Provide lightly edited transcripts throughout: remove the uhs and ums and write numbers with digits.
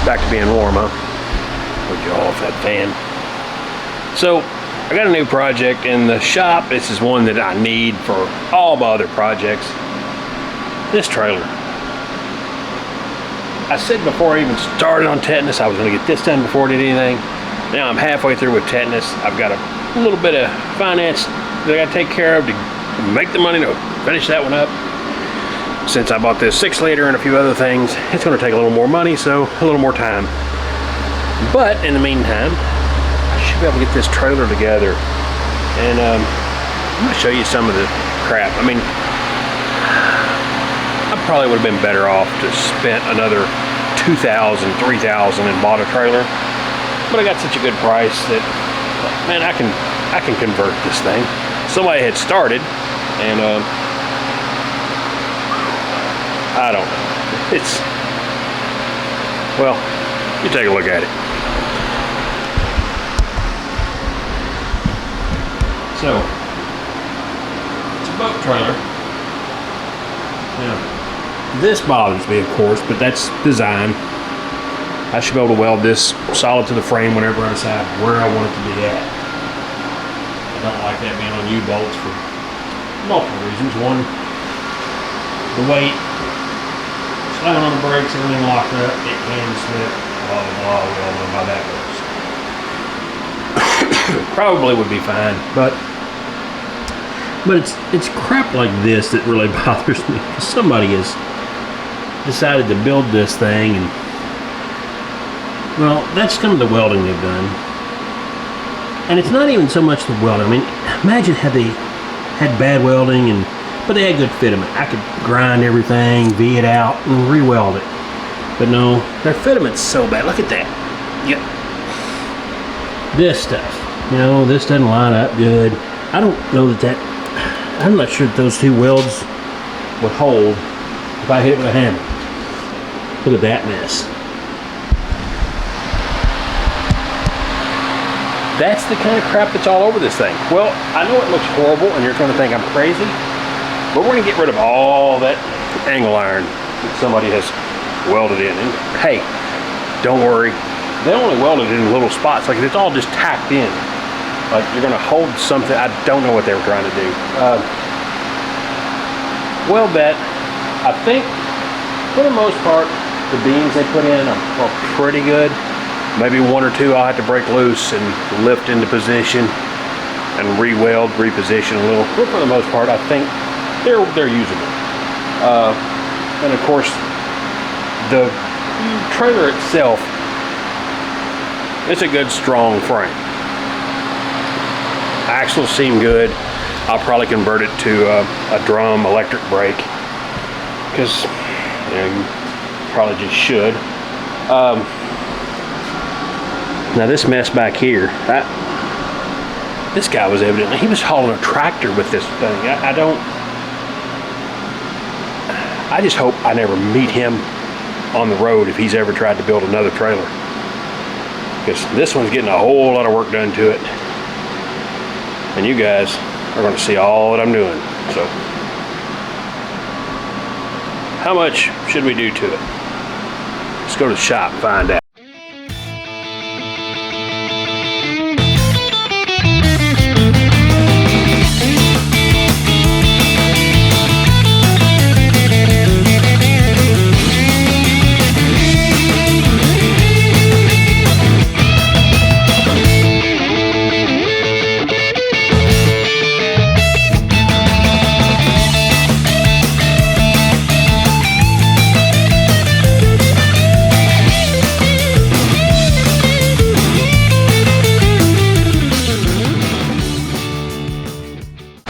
Back to being warm, huh? Put you off that fan. So, I got a new project in the shop. This is one that I need for all my other projects. This trailer. I said before I even started on tetanus, I was going to get this done before I did anything. Now I'm halfway through with tetanus. I've got a little bit of finance that I got to take care of to make the money to finish that one up. Since I bought this 6-liter and a few other things, it's going to take a little more money, so a little more time. But in the meantime, I should be able to get this trailer together. And I'm going to show you some of the crap. I mean, I probably would have been better off to spend another $2,000, $3,000 and bought a trailer. But I got such a good price that, man, I can convert this thing. Somebody had started, and I don't know. It's, well, you take a look at it. So, it's a boat trailer. Now, this bothers me, of course, but that's design. I should be able to weld this solid to the frame whenever I decide where I want it to be at. I don't like that being on U-bolts for multiple reasons. One, the weight, slamming on the brakes, everything locked up, it can slip, blah, blah, blah. We all know how that goes. Probably would be fine, but it's crap like this that really bothers me. Somebody has decided to build this thing, and well, that's kind of the welding they've done. And it's not even so much the welding. I mean, imagine had they had bad welding, but they had good fitment. I could grind everything, V it out, and re-weld it. But no, their fitment's so bad. Look at that. Yep. This stuff, you know, this doesn't line up good. I don't know I'm not sure that those two welds would hold if I hit it with a hammer. Look at that mess. That's the kind of crap that's all over this thing. Well, I know it looks horrible and you're going to think I'm crazy, but we're going to get rid of all that angle iron that somebody has welded in. And hey, don't worry. They only welded it in little spots. Like, it's all just tacked in. Like, you're going to hold something. I don't know what they were trying to do. Weld that. I think, for the most part, the beams they put in are pretty good. Maybe one or two I'll have to break loose and lift into position and re-weld, reposition a little. But for the most part, I think they're usable. And of course, the trailer itself, it's a good strong frame. Axles seem good. I'll probably convert it to a drum electric brake, because you probably just should. Now this mess back here, this guy was evidently, he was hauling a tractor with this thing. I just hope I never meet him on the road if he's ever tried to build another trailer. Because this one's getting a whole lot of work done to it. And you guys are going to see all that I'm doing. So, how much should we do to it? Let's go to the shop and find out.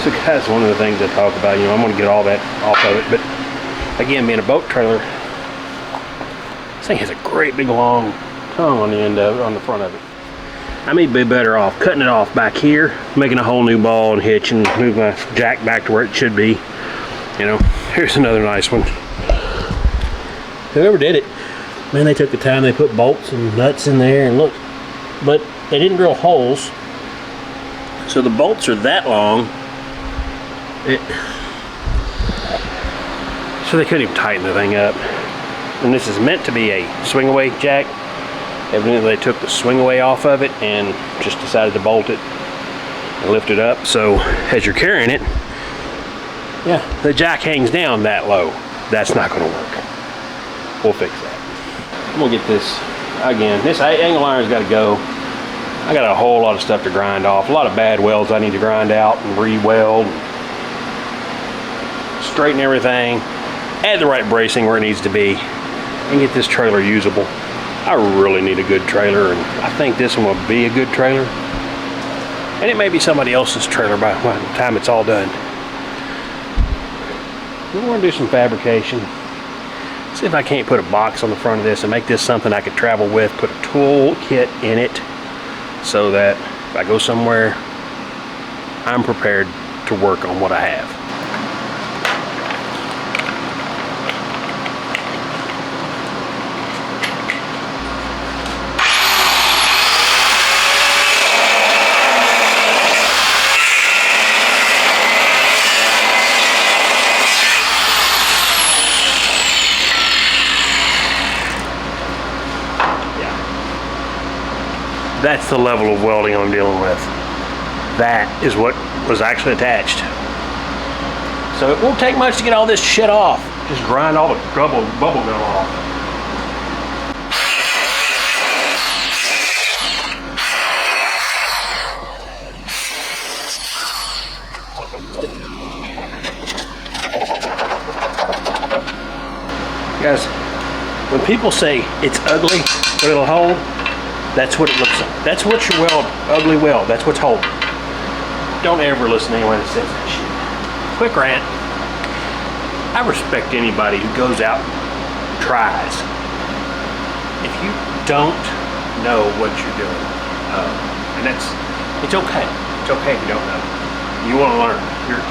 So guys, one of the things I talk about, I'm going to get all that off of it, but again, being a boat trailer, this thing has a great big long tongue on the end of it, on the front of it. I may be better off cutting it off back here, making a whole new ball and hitch, and move my jack back to where it should be. Here's another nice one. Whoever did it, man, they took the time, they put bolts and nuts in there, and look, but they didn't drill holes, so the bolts are that long. So they couldn't even tighten the thing up. And this is meant to be a swing away jack. Evidently they took the swing away off of it and just decided to bolt it and lift it up. So as you're carrying it, yeah, the jack hangs down that low. That's not gonna work. We'll fix that. I'm gonna get this, again, this angle iron's gotta go. I got a whole lot of stuff to grind off. A lot of bad welds I need to grind out and re-weld. Straighten everything. Add the right bracing where it needs to be. And get this trailer usable. I really need a good trailer, and I think this one will be a good trailer. And it may be somebody else's trailer by the time it's all done. We're going to do some fabrication. See if I can't put a box on the front of this and make this something I could travel with. Put a tool kit in it so that if I go somewhere, I'm prepared to work on what I have. That's the level of welding I'm dealing with. That is what was actually attached. So it won't take much to get all this shit off. Just grind all the bubble gum off. Guys, when people say it's ugly, but it'll hold, that's what it looks like. That's what your ugly weld, that's what's holding. Don't ever listen to anyone that says that shit. Quick rant. I respect anybody who goes out and tries. If you don't know what you're doing, and it's okay. It's okay if you don't know. You want to learn. You're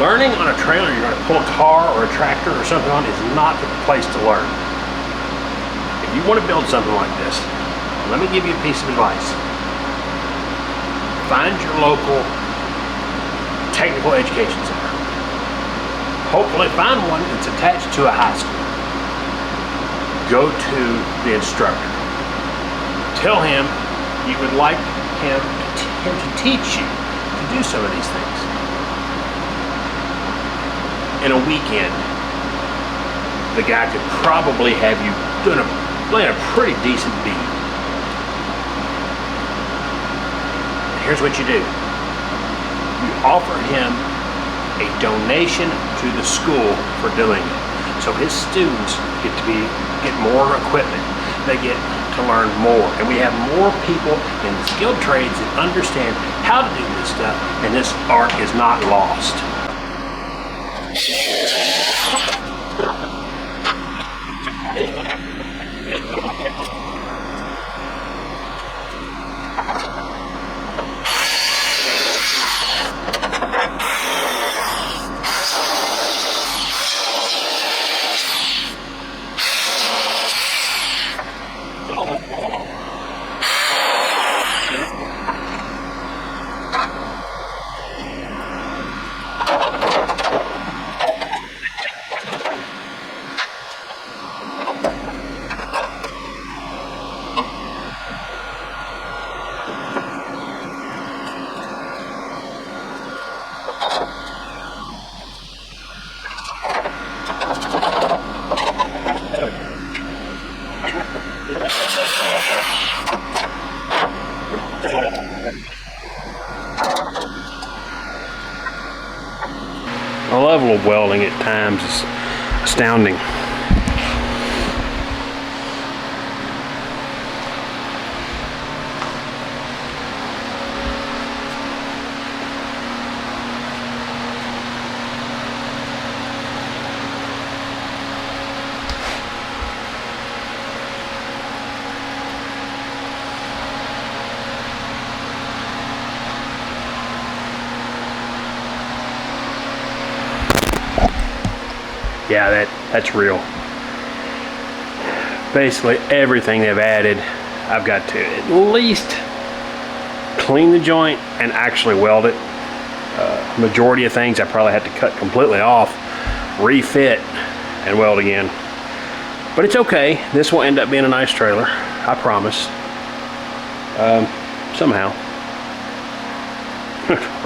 learning on a trailer, you're going to pull a car or a tractor or something on, is not the place to learn. If you want to build something like this, let me give you a piece of advice. Find your local technical education center. Hopefully find one that's attached to a high school. Go to the instructor. Tell him you would like him to teach you to do some of these things. In a weekend, the guy could probably have you laying a pretty decent beat. Here's what you do. You offer him a donation to the school for doing it. So his students get more equipment. They get to learn more. And we have more people in the skilled trades that understand how to do this stuff, and this art is not lost. The level of welding at times is astounding. Yeah, that's real. Basically everything they've added, I've got to at least clean the joint and actually weld it. Majority of things I probably have to cut completely off, refit, and weld again. But it's okay. This will end up being a nice trailer. I promise. Somehow.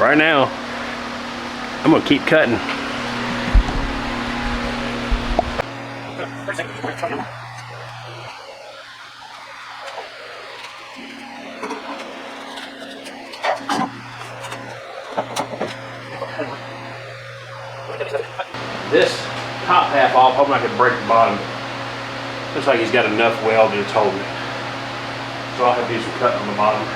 Right now, I'm gonna keep cutting. This top half off, hoping I can break the bottom. Looks like he's got enough weld that it's holding it. So I'll have to do some cutting on the bottom.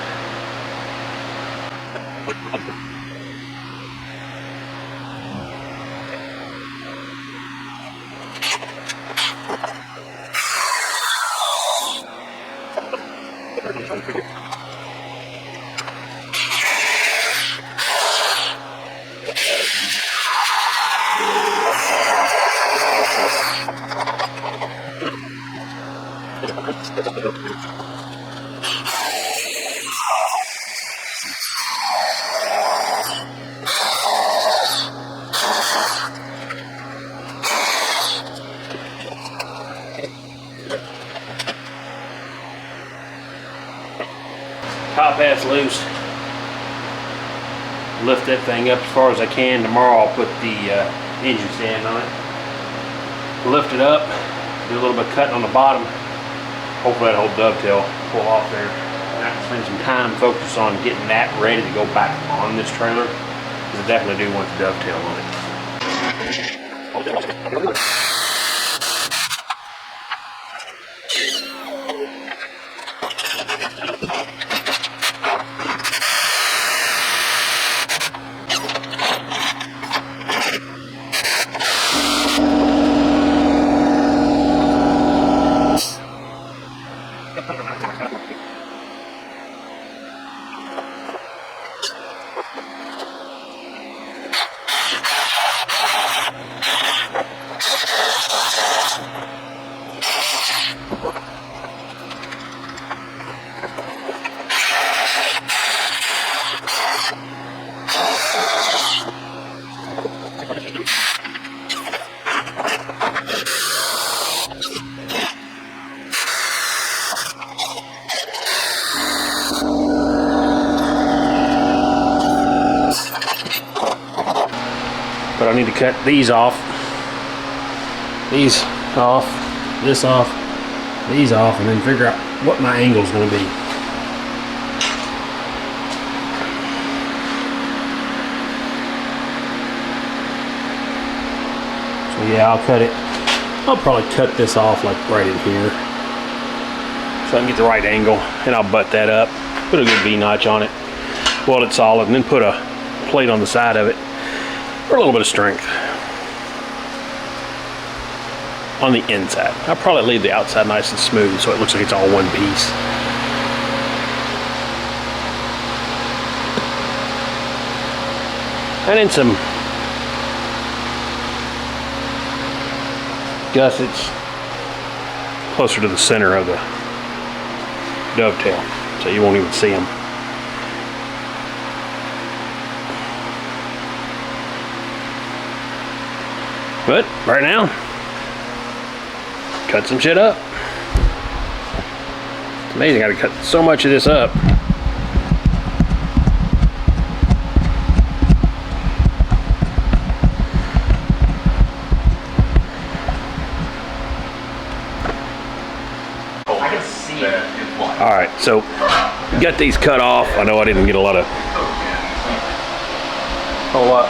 Top half's loose. Lift that thing up as far as I can. Tomorrow I'll put the engine stand on it. Lift it up, do a little bit of cutting on the bottom. Hopefully that whole dovetail pull off there. And I can spend some time focused on getting that ready to go back on this trailer, because I definitely do want the dovetail on it. But I need to cut these off, this off, these off, and then figure out what my angle is going to be. So yeah, I'll cut it. I'll probably cut this off like right in here, so I can get the right angle, and I'll butt that up, put a good V-notch on it, weld it solid, and then put a plate on the side of it for a little bit of strength on the inside. I'll probably leave the outside nice and smooth so it looks like it's all one piece. And then some gussets closer to the center of the dovetail, so you won't even see them. But right now, cut some shit up. It's amazing how to cut so much of this up. I can see it. All right, so got these cut off. I know I didn't get a lot,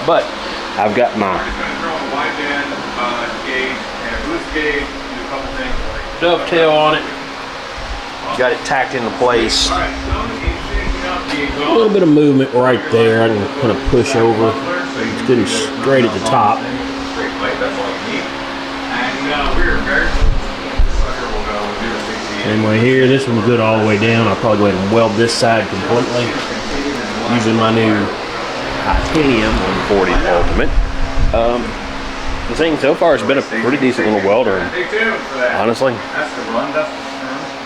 but I've got my dovetail on it. Got it tacked into place. A little bit of movement right there. I can kind of push over. It's getting straight at the top. Anyway, here, this one's good all the way down. I'll probably go ahead and weld this side completely using my new titanium 140 Ultimate. The thing so far has been a pretty decent little welder. Honestly,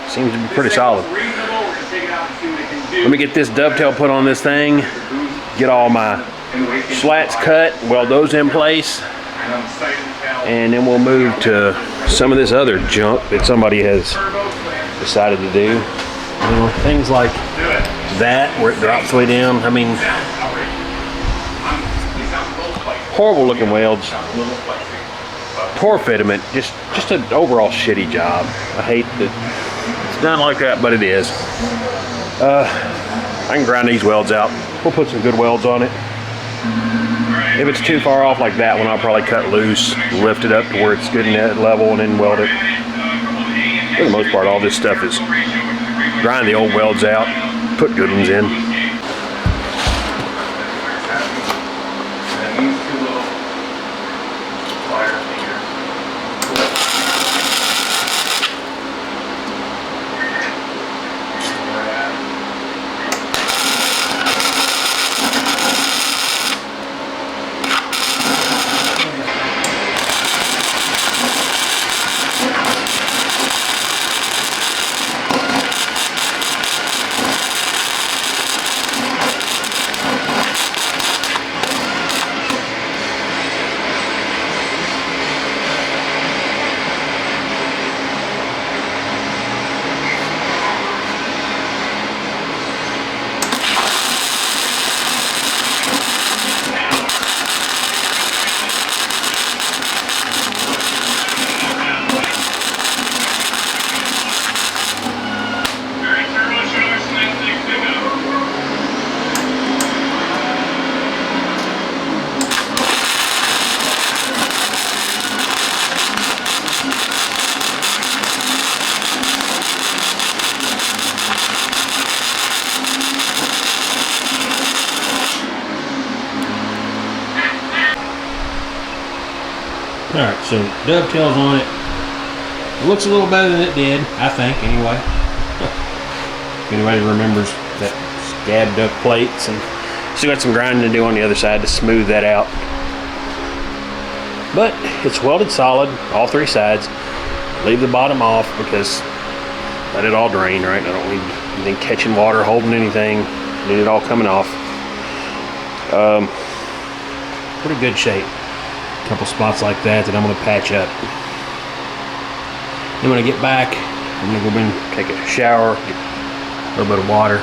seems to be pretty solid. Let me get this dovetail put on this thing, get all my slats cut, weld those in place, and then we'll move to some of this other junk that somebody has decided to do. You know, things like that where it drops way down. I mean, horrible looking welds, poor fitment, just an overall shitty job. I hate that it's done like that, but it is. I can grind these welds out. We'll put some good welds on it. If it's too far off like that one, I'll probably cut loose, lift it up to where it's good in that level, and then weld it. For the most part, all this stuff is grind the old welds out, put good ones in. Alright, so dovetails on it. It looks a little better than it did, I think, anyway. If anybody remembers that scabbed up plates, and still got some grinding to do on the other side to smooth that out. But it's welded solid, all three sides. Leave the bottom off because let it all drain, right? I don't need anything catching water, holding anything. Need it all coming off. Pretty good shape. Couple spots like that I'm going to patch up. Then when I get back, I'm going to go in, take a shower, get a little bit of water,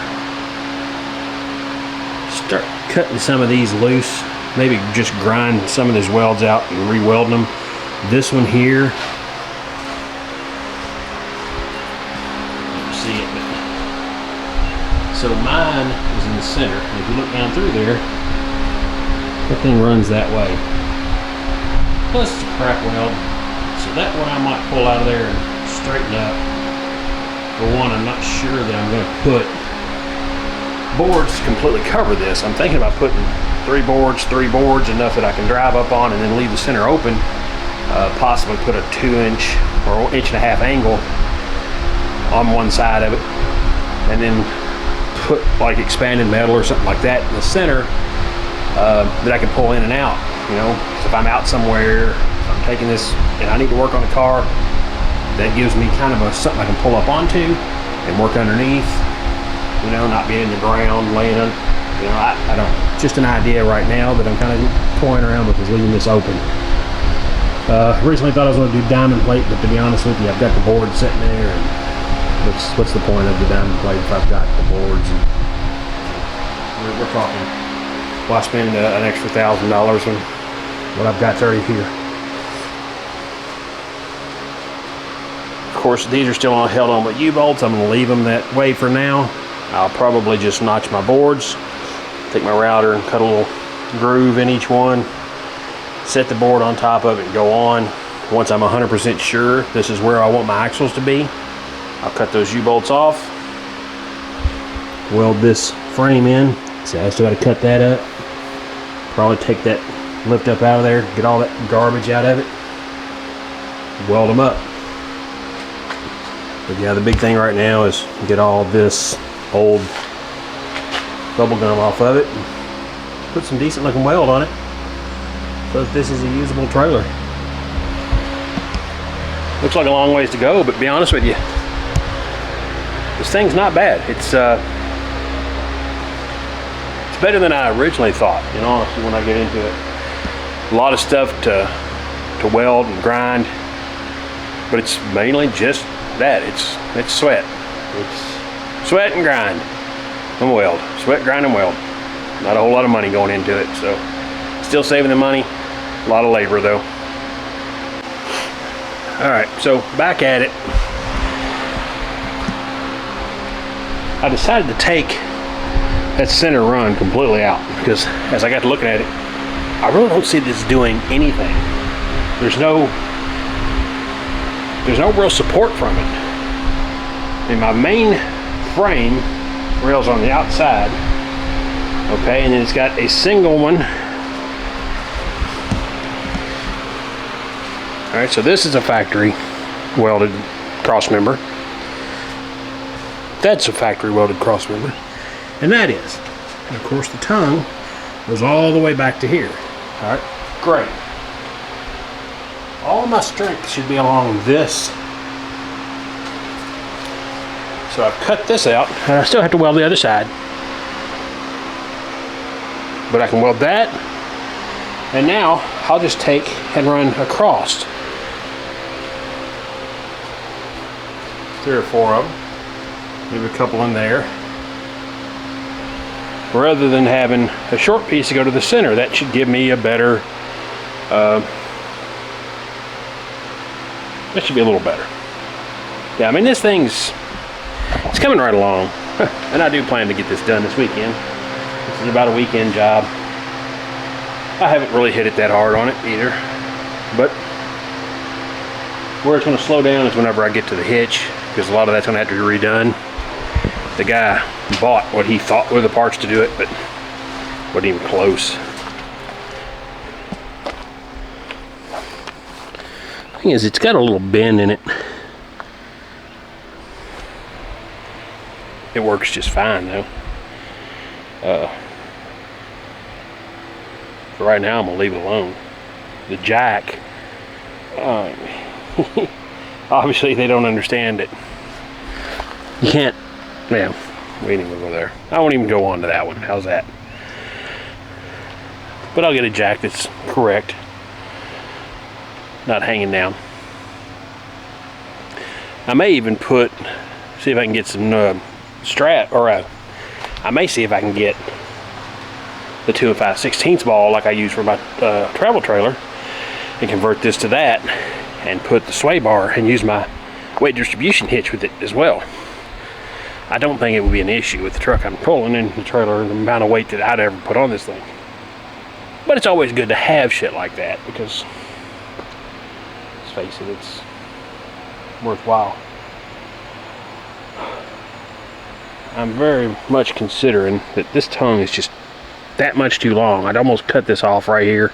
start cutting some of these loose, maybe just grind some of these welds out and re-welding them. This one here, you see it, but so mine is in the center, and if you look down through there, that thing runs that way. Plus it's a crack weld, so that one I might pull out of there and straighten up. For one, I'm not sure that I'm going to put boards to completely cover this. I'm thinking about putting three boards, enough that I can drive up on and then leave the center open. Possibly put a 2-inch or 1.5-inch angle on one side of it, and then put like expanded metal or something like that in the center that I can pull in and out. You know, so if I'm out somewhere, if I'm taking this and I need to work on a car, that gives me kind of something I can pull up onto and work underneath. You know, not being in the ground, laying on. You know, I don't. Just an idea right now that I'm kind of toying around with is leaving this open. Originally thought I was going to do diamond plate, but to be honest with you, I've got the board sitting there, and what's the point of the diamond plate if I've got the boards? And we're talking. Why spend an extra $1,000 when what I've got's already here? Of course, these are still held on with U-bolts. I'm going to leave them that way for now. I'll probably just notch my boards, take my router and cut a little groove in each one, set the board on top of it and go on. Once I'm 100% sure this is where I want my axles to be, I'll cut those U-bolts off, weld this frame in. So I still got to cut that up. Probably take that lift up out of there, get all that garbage out of it, weld them up. But yeah, the big thing right now is get all this old bubble gum off of it and put some decent looking weld on it so that this is a usable trailer. Looks like a long ways to go, but to be honest with you, this thing's not bad. It's better than I originally thought, you know, honestly, when I get into it. A lot of stuff to weld and grind, but it's mainly just that. It's sweat. It's sweat and grind and weld. Sweat, grind, and weld. Not a whole lot of money going into it, so still saving the money. A lot of labor though. All right, so back at it. I decided to take that center run completely out because as I got to looking at it, I really don't see this doing anything. There's no real support from it. And my main frame rails on the outside, okay, and then it's got a single one. All right, so this is a factory welded cross member. That's a factory welded cross member, and that is. And of course, the tongue goes all the way back to here. All right, great. All my strength should be along this. So I've cut this out, and I still have to weld the other side. But I can weld that, and now I'll just take and run across. 3 or 4 of them. Maybe a couple in there. Rather than having a short piece to go to the center, that should give me a better, that should be a little better. Yeah, I mean it's coming right along. And I do plan to get this done this weekend. This is about a weekend job. I haven't really hit it that hard on it either. But where it's going to slow down is whenever I get to the hitch, because a lot of that's going to have to be redone. The guy bought what he thought were the parts to do it, but wasn't even close. The thing is, it's got a little bend in it. It works just fine though. For right now, I'm gonna leave it alone. The jack, obviously they don't understand it. You can't. Yeah, we ain't even go there. I won't even go on to that one. How's that? But I'll get a jack that's correct, not hanging down. I may even see if I can get some strap, or I may see if I can get the 2 5/16 ball like I use for my travel trailer and convert this to that and put the sway bar and use my weight distribution hitch with it as well. I don't think it would be an issue with the truck I'm pulling and the trailer and the amount of weight that I'd ever put on this thing. But it's always good to have shit like that because, let's face it, it's worthwhile. I'm very much considering that this tongue is just that much too long. I'd almost cut this off right here.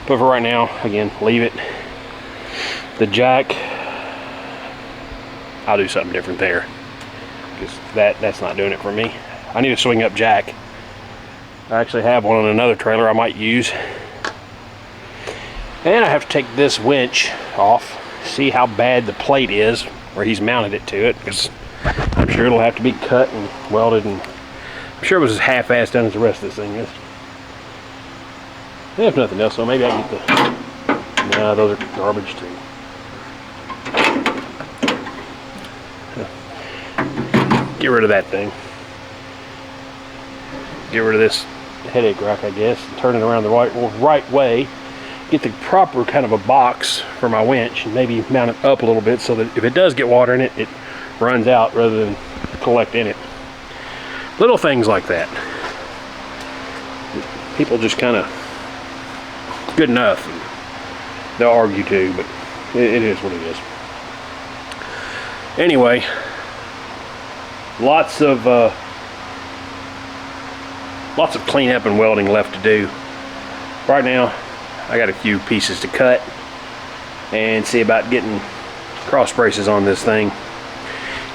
But for right now, again, leave it. The jack, I'll do something different there, because that's not doing it for me. I need a swing up jack. I actually have one on another trailer I might use. And I have to take this winch off, see how bad the plate is where he's mounted it to it, because I'm sure it'll have to be cut and welded, and I'm sure it was as half-assed done as the rest of this thing is. And if nothing else, so maybe I can get the, nah, those are garbage too. Get rid of that thing. Get rid of this headache rack, I guess, and turn it around the right way. Get the proper kind of a box for my winch and maybe mount it up a little bit so that if it does get water in it, it runs out rather than collect in it. Little things like that. People just kind of, good enough. They'll argue too, but it is what it is. Anyway, lots of cleanup and welding left to do. Right now, I got a few pieces to cut and see about getting cross braces on this thing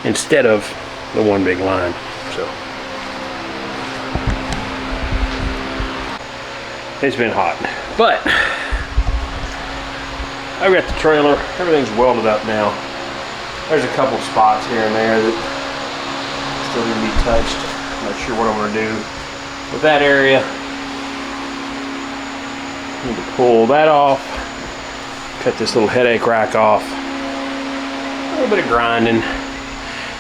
instead of the one big line. So it's been hot, but I've got the trailer. Everything's welded up now. There's a couple spots here and there that still need to be touched. I'm not sure what I'm going to do with that area. Need to pull that off, cut this little headache rack off, little bit of grinding.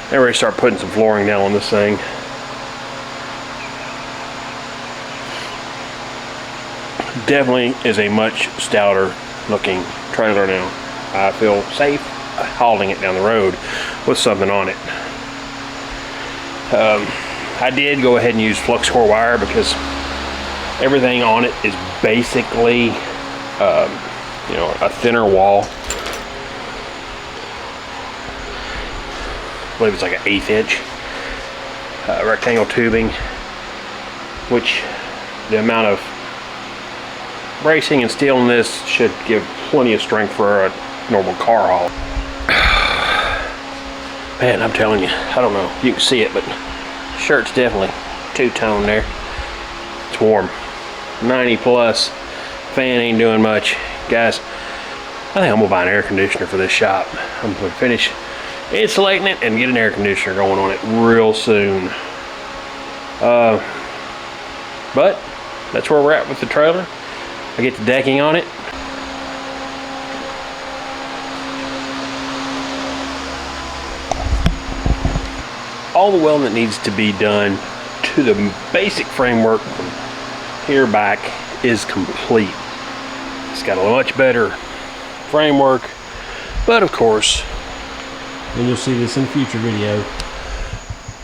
Then we're gonna start putting some flooring down on this thing. Definitely is a much stouter looking trailer now. I feel safe hauling it down the road with something on it. I did go ahead and use flux core wire because everything on it is basically you know, a thinner wall. I believe it's like an 1/8 inch rectangle tubing, which the amount of bracing and steel in this should give plenty of strength for a normal car haul. Man, I'm telling you, I don't know if you can see it, but shirt's definitely two-tone there. It's warm. 90 plus. Fan ain't doing much. Guys, I think I'm gonna buy an air conditioner for this shop. I'm gonna finish insulating it and get an air conditioner going on it real soon. But that's where we're at with the trailer. I get the decking on it. All the welding that needs to be done to the basic framework from here back is complete. It's got a much better framework, but of course, and you'll see this in a future video,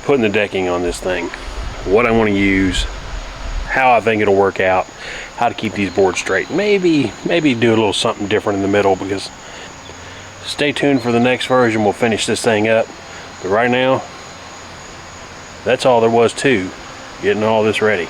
putting the decking on this thing, what I want to use, how I think it'll work out, how to keep these boards straight. Maybe do a little something different in the middle, because stay tuned for the next version. We'll finish this thing up, but right now that's all there was to getting all this ready.